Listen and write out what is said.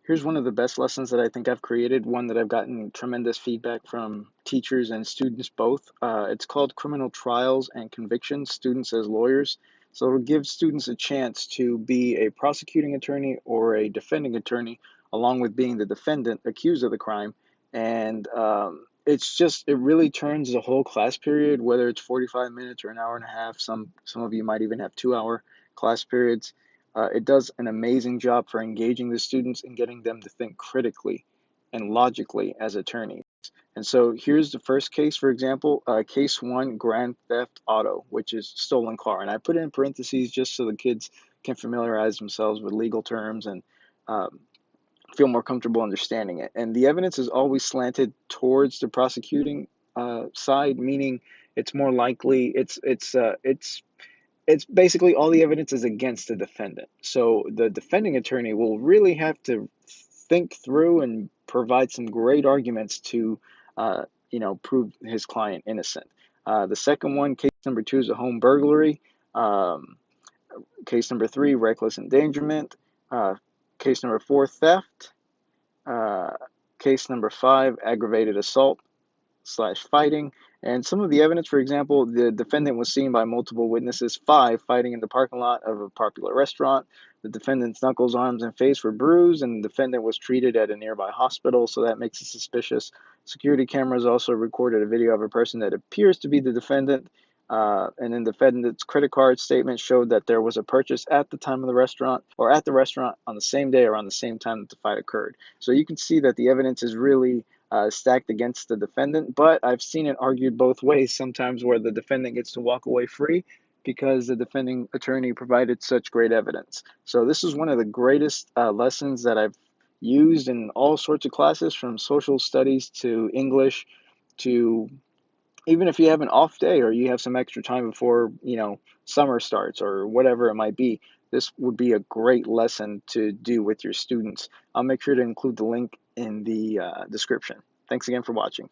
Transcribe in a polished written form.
Here's one of the best lessons that I think I've created, one that I've gotten tremendous feedback from teachers and students both. It's called Criminal Trials and Convictions, Students as Lawyers. So it'll give students a chance to be a prosecuting attorney or a defending attorney, along with being the defendant accused of the crime. And it really turns the whole class period, whether it's 45 minutes or an hour and a half. Some of you might even have 2 hour class periods. It does an amazing job for engaging the students and getting them to think critically and logically as attorneys. And so here's the first case, for example, case one, grand theft auto, which is stolen car. And I put it in parentheses just so the kids can familiarize themselves with legal terms and um, feel more comfortable understanding it. And the evidence is always slanted towards the prosecuting side, meaning it's more likely it's basically all the evidence is against the defendant. So the defending attorney will really have to think through and provide some great arguments to, prove his client innocent. The second one, case number two, is a home burglary. Um, Case number three, reckless endangerment. Uh, Case number four, theft. Uh, Case number five, aggravated assault slash fighting. And some of the evidence, for example, the defendant was seen by multiple witnesses, five, fighting in the parking lot of a popular restaurant. The defendant's knuckles, arms, and face were bruised, and the defendant was treated at a nearby hospital, so that makes it suspicious. Security cameras also recorded a video of a person that appears to be the defendant. And then the defendant's credit card statement showed that there was a purchase at the time of the restaurant or at the restaurant on the same day around the same time that the fight occurred. So you can see that the evidence is really stacked against the defendant, but I've seen it argued both ways sometimes where the defendant gets to walk away free because the defending attorney provided such great evidence. So this is one of the greatest lessons that I've used in all sorts of classes, from social studies to English to even if you have an off day or you have some extra time before, summer starts or whatever it might be. This would be a great lesson to do with your students. I'll make sure to include the link in the description. Thanks again for watching.